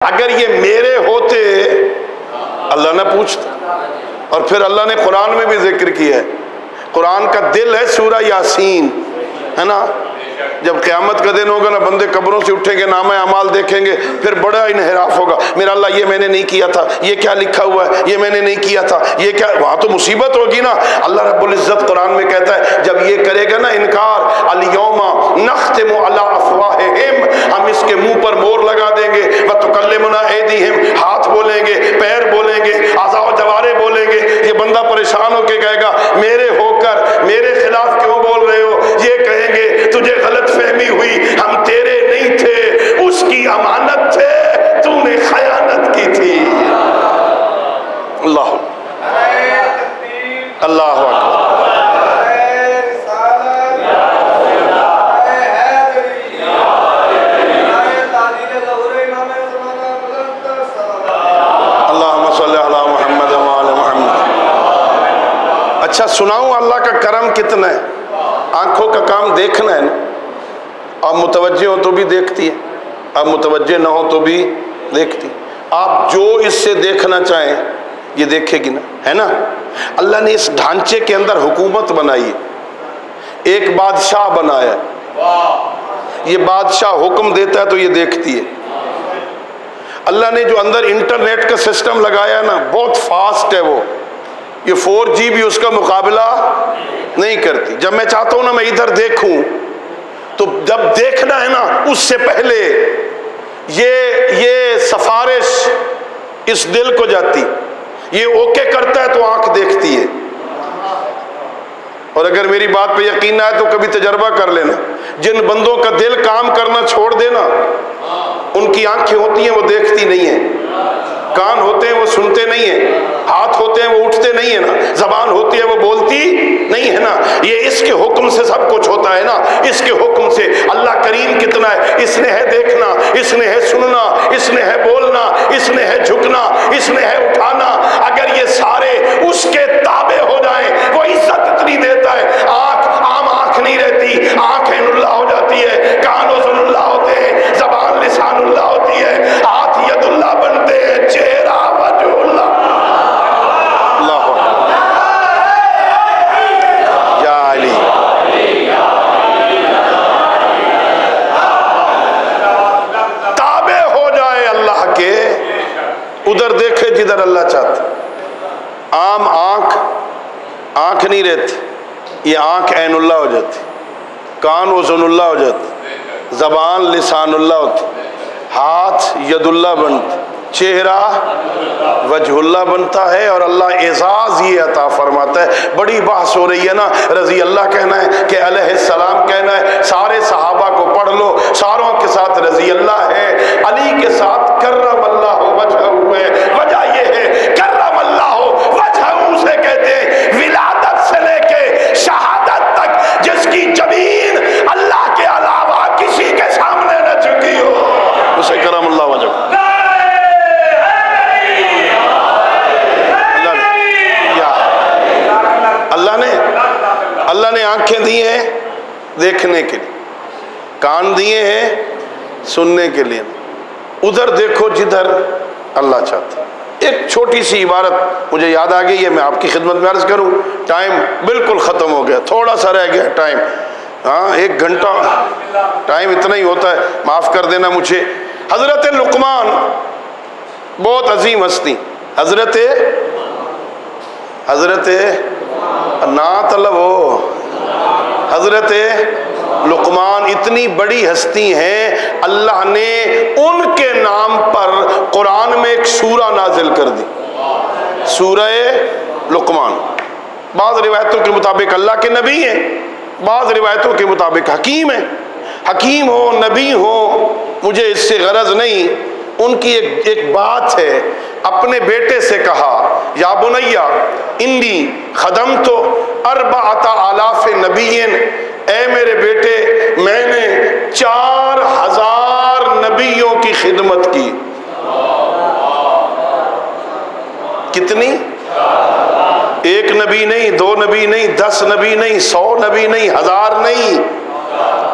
اگر یہ میرے ہوتے اللہ نہ پوچھتا۔ اور پھر اللہ نے قرآن میں بھی ذکر کیا ہے، قرآن کا دل ہے سورہ یاسین، ہے نا؟ جب قیامت کا دن ہوگا نا، بندے قبروں سے اٹھیں گے، نامہ اعمال دیکھیں گے، پھر بڑا انحراف ہوگا، میرا اللہ یہ میں نے نہیں کیا تھا، یہ کیا لکھا ہوا ہے، یہ میں نے نہیں کیا تھا، یہ کیا، وہاں تو مصیبت ہوگی نا۔ اللہ رب العزت قرآن میں کہتا ہے جب یہ کرے گا نا انکار، الیوم نختم علی افواہہم، ہم اس کے منہ پر مور لگا دیں گے، وتکلمنا ایدیہم، ہاتھ بولیں گے، پیر بولیں گے، اعضاء و جوارح بولیں گے۔ یہ بندہ پریشان ہو کے کہے گا میرے ہو کر میرے خلاف کیوں بول رہے ہو؟ یہ کہیں گے تجھے غلط فہمی ہوئی، ہم تیرے نہیں تھے، اس کی امانت تھے، تو نے خیانت کی تھی۔ اللہ اللہ اکبر۔ اللہم صلی علی محمد وعلی محمد۔ اچھا سناؤں اللہ کا کرم کتنا ہے؟ آنکھوں کا کام دیکھنا ہے نا، آپ متوجہ ہو تو بھی دیکھتی ہے، آپ متوجہ نہ ہو تو بھی دیکھتی۔ آپ جو اس سے دیکھنا چاہیں یہ دیکھے گی نا، ہے نا؟ اللہ نے اس ڈھانچے کے اندر حکومت بنائی ہے، ایک بادشاہ بنایا ہے، یہ بادشاہ حکم دیتا ہے تو یہ دیکھتی ہے۔ اللہ نے جو اندر انٹرنیٹ کا سسٹم لگایا نا بہت فاسٹ ہے، وہ یہ 4G بھی اس کا مقابلہ نہیں کرتی۔ جب میں چاہتا ہوں نا میں ادھر دیکھوں تو جب دیکھنا ہے نا اس سے پہلے یہ سفارش اس دل کو جاتی، یہ اوکے کرتا ہے تو آنکھ دیکھتی ہے۔ اور اگر میری بات پہ یقین نہ ہے تو کبھی تجربہ کر لینا، جن بندوں کا دل کام کرنا چھوڑ دینا ان کی آنکھیں ہوتی ہیں وہ دیکھتی نہیں ہیں، کان ہوتے ہیں وہ سنتے نہیں ہیں، ہاتھ ہوتے ہیں وہ اٹھتے نہیں ہیں نا، زبان ہوتی ہے وہ بولتی نہیں ہے نا۔ یہ اس کے حکم سے سب کچھ ہوتا ہے نا، اس کے حکم سے۔ اللہ کریم کتنا ہے، اس نے ہے دیکھنا، اس نے ہے سننا، اس نے ہے بولنا، اس نے ہے جھکنا، اس نے ہے اٹھانا۔ اگر یہ سارے اس کے تابع ہو جائیں وہ عزت اتنی دیتا ہے۔ آنکھ عام آنکھ نہیں رہتی، آنکھ عین اللہ ہو جاتی ہے، کان اذن اللہ ہوتے ہیں، زبان لسان اللہ ہوتی ہے، ہاتھ ید اللہ بنتے ہیں، چہرہ وجہ اللہ۔ ادھر دیکھے جدھر اللہ چاہتا۔ عام آنکھ نہیں رہتی، یہ آنکھ عین اللہ ہو جاتی، کان اذن اللہ ہو جاتی، زبان لسان اللہ ہوتی، ہاتھ ید اللہ بنتا، چہرہ وجہ اللہ بنتا ہے۔ اور اللہ اعزاز یہ عطا فرماتا ہے۔ بڑی بحث ہو رہی ہے نا، رضی اللہ کہنا ہے کہ علیہ السلام کہنا ہے، سارے صحابہ کو پڑھ لو، ساروں کے ساتھ رضی اللہ ہے، علی کے ساتھ کرم اللہ وجہ ہوئے۔ وجہ یہ ہے کرم اللہ وجہ اسے کہتے ہیں ولادت سے لے کے شہادت تک جس کی زمین اللہ کے علاوہ کسی کے سامنے نہ جھکی ہو، اسے کرم اللہ وجہ۔ اللہ نے آنکھیں دی ہیں دیکھنے کے لیے، کان دیے ہیں سننے کے لیے۔ ادھر دیکھو جدھر اللہ چاہتا۔ ایک چھوٹی سی عبارت مجھے یاد آ گئی ہے، میں آپ کی خدمت میں عرض کروں۔ ٹائم بالکل ختم ہو گیا، تھوڑا سا رہ گیا ٹائم، ہاں 1 گھنٹہ ٹائم اتنا ہی ہوتا ہے، معاف کر دینا مجھے۔ حضرت لقمان بہت عظیم ہستی، حضرت نعت اللہ ہو، حضرت لقمان اتنی بڑی ہستی ہیں، اللہ نے ان کے نام پر قرآن میں ایک سورہ نازل کر دی، سورہ لقمان۔ بعض روایتوں کے مطابق اللہ کے نبی ہیں، بعض روایتوں کے مطابق حکیم ہیں۔ حکیم ہو نبی ہو مجھے اس سے غرض نہیں، ان کی ایک بات ہے، اپنے بیٹے سے کہا یا بنیا انی خدمت 4,000 نبیین، اے میرے بیٹے میں نے 4,000 نبیوں کی خدمت کی۔ کتنی؟ 1 نبی نہیں، 2 نبی نہیں، 10 نبی نہیں، 100 نبی نہیں، 1000 نہیں،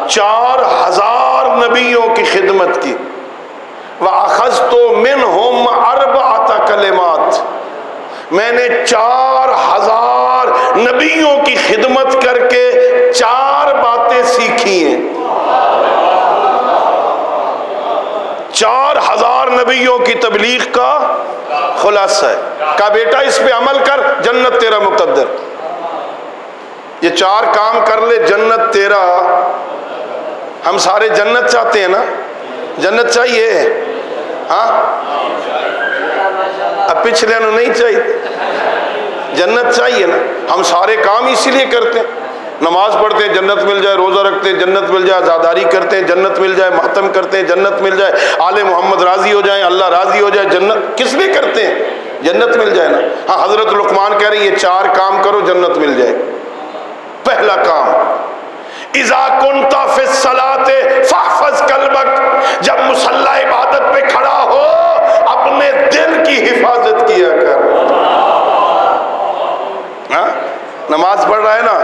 4,000 نبیوں کی خدمت کی۔ وَأَخَذْتُ فَأَخَذْتُ مِنْهُمْ أَرْبَعَةَ کلمات، میں نے 4000 نبیوں کی خدمت کر کے 4 باتیں سیکھی ہیں۔ 4000 نبیوں کی تبلیغ کا خلاصہ ہے۔ کہا بیٹا اس پہ عمل کر، جنت تیرا مقدر۔ یہ 4 کام کر لے، جنت تیرا۔ ہم سارے جنت چاہتے ہیں نا؟ جنت چاہیے؟ ہاں، اب پچھلے انہوں نہیں چاہیے، جنت چاہیے نا۔ ہم سارے کام اسی لیے کرتے ہیں، نماز پڑھتے ہیں جنت مل جائے، روزہ رکھتے ہیں جنت مل جائے، عزاداری کرتے ہیں جنت مل جائے، ماتم کرتے ہیں جنت مل جائے، آل محمد راضی ہو جائیں، اللہ راضی ہو جائے، جنت کس لیے کرتے ہیں؟ جنت مل جائے نا۔ ہاں، حضرت لقمان کہہ رہے ہیں یہ 4 کام کرو جنت مل جائے۔ پہلا کام، اذا كنت في الصلاة فاحفظ قلبك، جب مصلی عبادت پہ کھڑا ہو اپنے دل کی حفاظت کیا کر۔ ہاں، نماز پڑھ رہا ہے نا،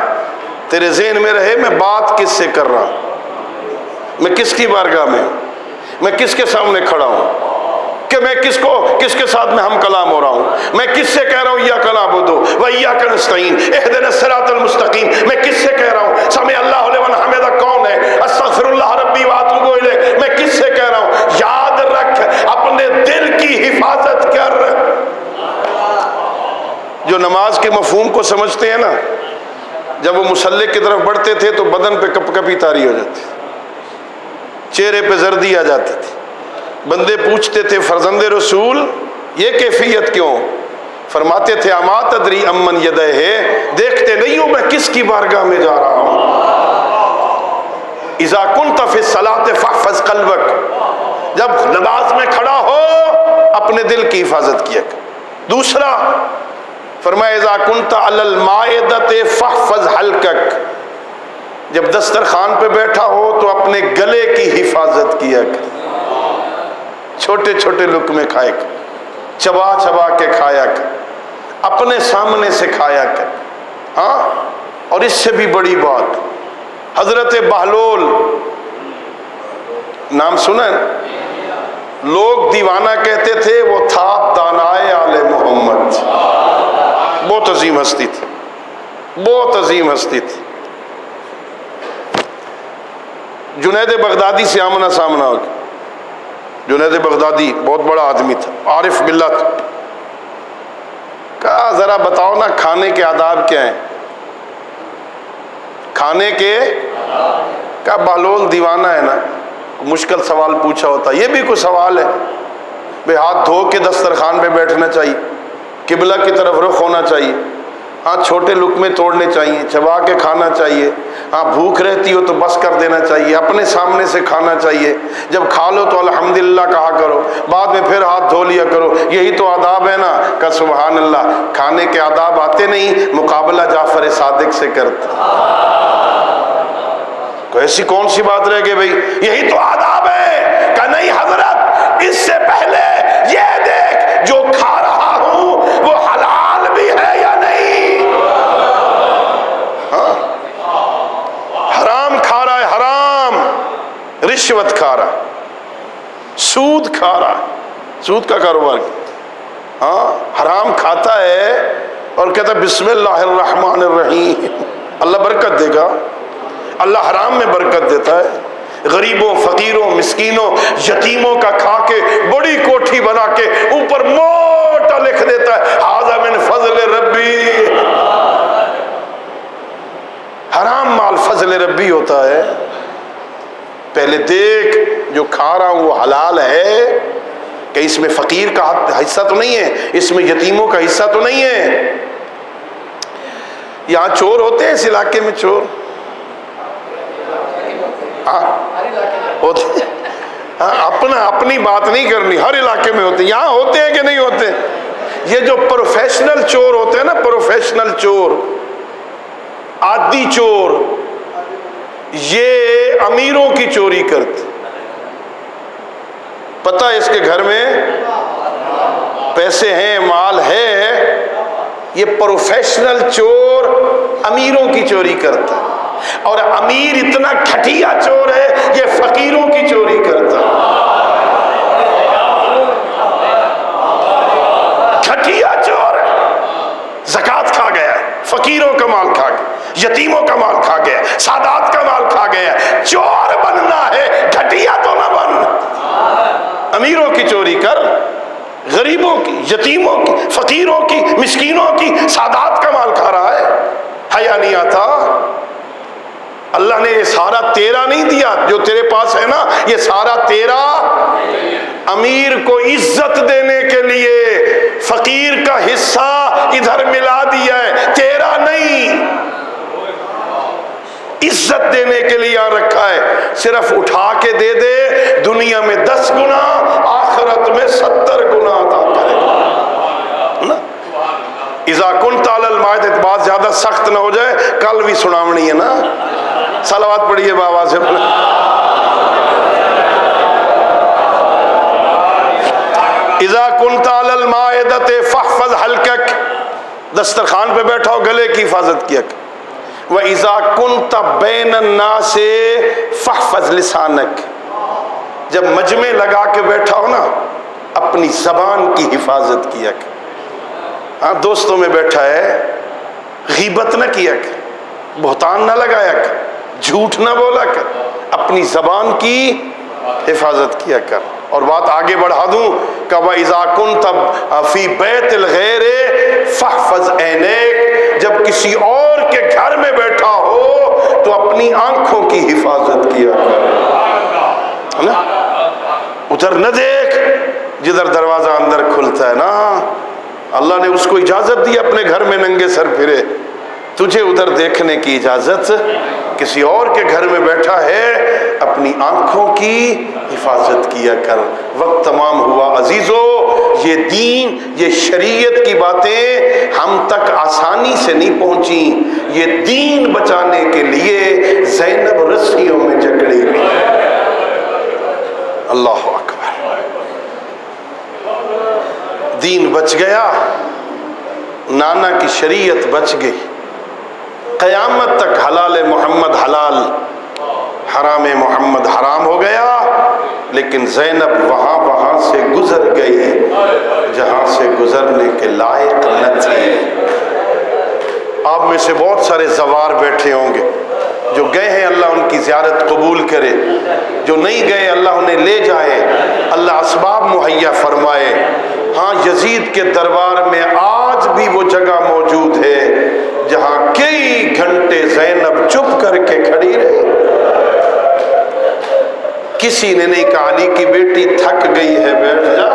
تیرے ذہن میں رہے میں بات کس سے کر رہا ہوں، میں کس کی بارگاہ میں ہوں، میں کس کے سامنے کھڑا ہوں، کہ میں کس کے ساتھ میں ہم کلام ہو رہا ہوں، میں کس سے کہہ رہا ہوں ایاک نعبد و ایاک نستعین اہدنا الصراط المستقیم، میں کس سے کہہ رہا ہوں سمع اللہ لمن حمدہ کون ہے، استغفر اللہ ربی واتوب الیہ، میں کس سے کہہ رہا ہوں۔ یاد رکھ، اپنے دل کی حفاظت کر۔ جو نماز کے مفہوم کو سمجھتے ہیں نا، جب وہ مصلی کی طرف بڑھتے تھے تو بدن پہ کپ کپی طاری ہو جاتی، چہرے پہ زردی آ جاتی تھی۔ بندے پوچھتے تھے فرزند رسول یہ کیفیت کیوں؟ فرماتے تھے اما تدری امن یدہ ہے، دیکھتے نہیں ہوں میں کس کی بارگاہ میں جا رہا ہوں۔ اذا كنت في الصلاة فاحفظ قلبك، جب نماز میں کھڑا ہو اپنے دل کی حفاظت کیا کر۔ دوسرا فرمایا اذا كنت على المائدة فاحفظ حلقك، جب دسترخوان پہ بیٹھا ہو تو اپنے گلے کی حفاظت کیا کر۔ چھوٹے چھوٹے لقمے کھائے کر، چبا چبا کے کھایا کر، اپنے سامنے سے کھایا کر۔ ہاں، اور اس سے بھی بڑی بات، حضرت بہلول نام سنا ہے؟ لوگ دیوانہ کہتے تھے، وہ تھا دانائے آل محمد، بہت عظیم ہستی تھی، بہت عظیم ہستی تھی۔ جنید بغدادی سے آمنا سامنا ہو گیا۔ جنید بغدادی بہت بڑا آدمی تھا، عارف باللہ تھا۔ کہا ذرا بتاؤ نا کھانے کے آداب کیا ہیں، کھانے کے؟ کہا بہلول دیوانہ ہے نا، مشکل سوال پوچھا ہوتا، یہ بھی کوئی سوال ہے؟ بے ہاتھ دھو کے دسترخوان پہ بیٹھنا چاہیے، قبلہ کی طرف رخ ہونا چاہیے، ہاں چھوٹے لقمے توڑنے چاہیے، چبا کے کھانا چاہیے، ہاں بھوک رہتی ہو تو بس کر دینا چاہیے، اپنے سامنے سے کھانا چاہیے، جب کھا لو تو الحمدللہ کہا کرو، بعد میں پھر ہاتھ دھو لیا کرو، یہی تو آداب ہے نا۔ کہ سبحان اللہ، کھانے کے آداب آتے نہیں، مقابلہ جعفر صادق سے کرتے۔ کوئی ایسی کون سی بات رہ گئی بھائی یہی تو آداب ہے؟ کہ نہیں حضرت، اس سے پہلے یہ دیکھ جو کھا رہا ہوں وہ حلال بھی ہے یا نہیں؟ ہاں، حرام کھا رہا ہے، حرام، رشوت کھا رہا ہے، سود کھا رہا ہے، سود کا کاروبار، ہاں حرام کھاتا ہے اور کہتا ہے بسم اللہ الرحمن الرحیم، اللہ برکت دے گا۔ اللہ حرام میں برکت دیتا ہے، غریبوں، فقیروں، مسکینوں، یتیموں کا کھا کے بڑی کوٹھی بنا کے اوپر موٹا لکھ دیتا ہے ھذا من فضل ربی۔ حرام مال فضل ربی ہوتا ہے۔ پہلے دیکھ جو کھا رہا ہوں وہ حلال ہے کہ اس میں فقیر کا حصہ تو نہیں ہے، اس میں یتیموں کا حصہ تو نہیں ہے۔ یہاں چور ہوتے ہیں، اس علاقے میں چور ہوتے ہیں، اپنی بات نہیں کرنی، ہر علاقے میں ہوتے ہیں، یہاں ہوتے ہیں کہ نہیں ہوتے؟ یہ جو پروفیشنل چور ہوتے ہیں نا، پروفیشنل چور، عادی چور، یہ امیروں کی چوری کرتے، پتہ ہے اس کے گھر میں پیسے ہیں، مال ہے، یہ پروفیشنل چور امیروں کی چوری کرتا ہے، اور امیر اتنا گھٹیا چور ہے یہ فقیروں کی چوری کرتا ہے۔ تقیہ تو نہ بن، امیروں کی چوری کر، غریبوں کی، یتیموں کی، فقیروں کی، مسکینوں کی، سادات کا مال کھا رہا ہے، حیا نہیں آتا؟ اللہ نے یہ سارا تیرا نہیں دیا، جو تیرے پاس ہے نا یہ سارا تیرا، امیر کو عزت دینے کے لیے فقیر کا حصہ ادھر ملا دیا ہے، تیرا نہیں، عزت دینے کے لیے یہاں رکھا ہے، صرف اٹھا کے دے دے، دنیا میں 10 گنا، آخرت میں 70 گنا عطا کرے گا۔ اذا كنت علی المائدہ، بات زیادہ سخت نہ ہو جائے، کل بھی سناونی ہے نا، صلوات پڑھیے بابا سے۔ اذا كنت علی المائدہ فاحفظ حلقک، دسترخوان پہ بیٹھا ہو گلے کی حفاظت کیا۔ وَإِذَا كُنْتَ بَيْنَ النَّاسِ فَاحْفَظْ لِسَانَكَ، جب مجمع لگا کے بیٹھا ہو نا اپنی زبان کی حفاظت کیا کر۔ ہاں دوستوں میں بیٹھا ہے، غیبت نہ کیا کر، بہتان نہ لگایا کر، جھوٹ نہ بولا کر، اپنی زبان کی حفاظت کیا کر۔ اور بات آگے بڑھا دوں کہ وَإِذَا كُنْتَ فِي بَيْتِ الْغَيْرِ فَاحْفَظْ عَيْنَيْكَ، جب کسی اور کے گھر میں بیٹھا ہو تو اپنی آنکھوں کی حفاظت کیا کر، ادھر نہ دیکھ جدھر دروازہ اندر کھلتا ہے نا، اللہ نے اس کو اجازت دی اپنے گھر میں ننگے سر پھرے، تجھے ادھر دیکھنے کی اجازت، کسی اور کے گھر میں بیٹھا ہے اپنی آنکھوں کی حفاظت کیا کر۔ وقت تمام ہوا عزیزو، یہ دین، یہ شریعت کی باتیں ہم تک آسانی سے نہیں پہنچی، یہ دین بچانے کے لیے زینب رسیوں میں جکڑی ہوئی۔ اللہ اکبر، دین بچ گیا، نانا کی شریعت بچ گئی، قیامت تک حلال محمد حلال، حرام محمد حرام ہو گیا، لیکن زینب وہاں سے گزر گئی جہاں سے گزرنے کے لائق نہ تھی۔ آپ میں سے بہت سارے زوار بیٹھے ہوں گے، جو گئے ہیں اللہ ان کی زیارت قبول کرے، جو نہیں گئے اللہ انہیں لے جائے، اللہ اسباب مہیا فرمائے۔ ہاں یزید کے دربار میں آج بھی وہ جگہ موجود ہے جہاں کئی گھنٹے زینب چپ کر کے کھڑی رہی، کسی نے نہیں کہا علی کی بیٹی تھک گئی ہے بیٹھ جا۔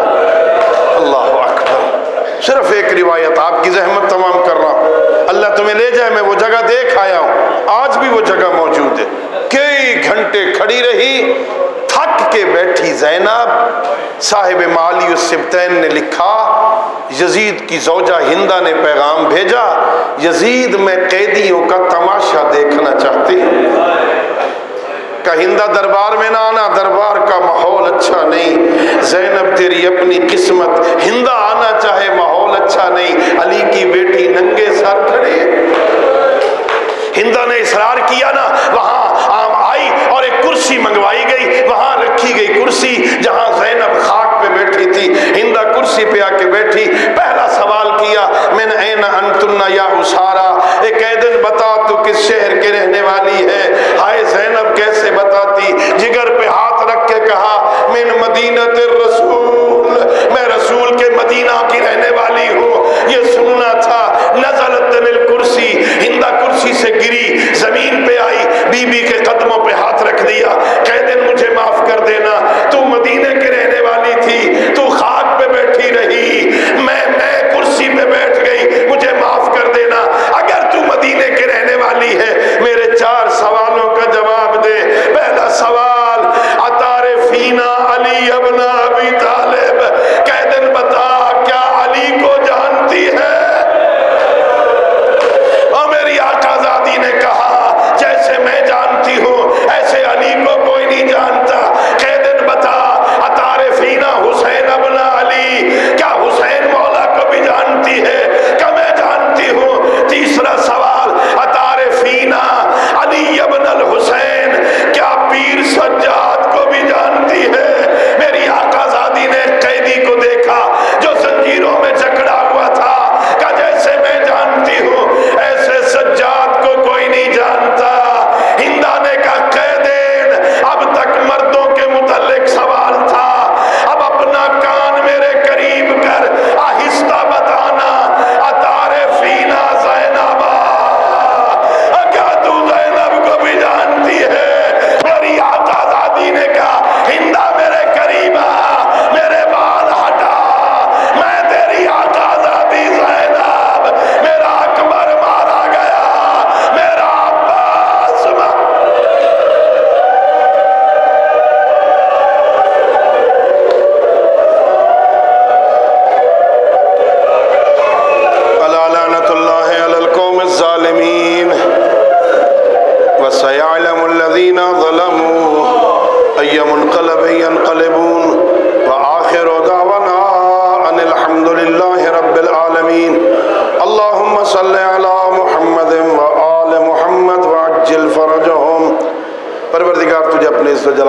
اللہ اکبر، صرف ایک روایت آپ کی زحمت تمام کر رہا ہوں، اللہ تمہیں لے جائے، میں وہ جگہ دیکھ آیا ہوں، آج بھی وہ جگہ موجود ہے، کئی گھنٹے کھڑی رہی، تھک کے بیٹھی زینب۔ صاحب معالی السبتین نے لکھا، یزید کی زوجہ ہندہ نے پیغام بھیجا، یزید میں قیدیوں کا تماشا دیکھنا چاہتی ہوں، کہ ہندہ دربار میں نہ آنا، دربار کا ماحول اچھا نہیں، زینب تیری اپنی قسمت، ہندہ آنا چاہے ماحول اچھا نہیں، علی کی بیٹی ننگے سر کھڑی ہے۔ ہندہ نے اصرار کیا نا، وہاں آئی اور ایک کرسی منگوائی گئی، وہاں رکھی گئی کرسی جہاں زینب خاک پہ بیٹھی تھی، ہندہ کرسی پہ آ کے بیٹھی، پہلا سوال کیا، من این انتن یا اسارا، ایک دن بتا تو کس شہر کے رہنے والی ہے؟ ہائے زینب کیسے بتاتی، جگر پہ ہاتھ رکھ کے کہا، من مدینۃ الرسول، میں رسول کے مدینہ کی رہنے والی ہوں، یہ سننا تھا۔ نزلت الکرسی، ہندہ کرسی سے گری، زمین پہ آئی، بی بی کے قدموں پہ ہاتھ رکھ دیا، کہہ دن مجھے معاف کر دینا، تو مدینے کے رہنے والی تھی، تو خاک پہ بیٹھی رہی، عزت و جلال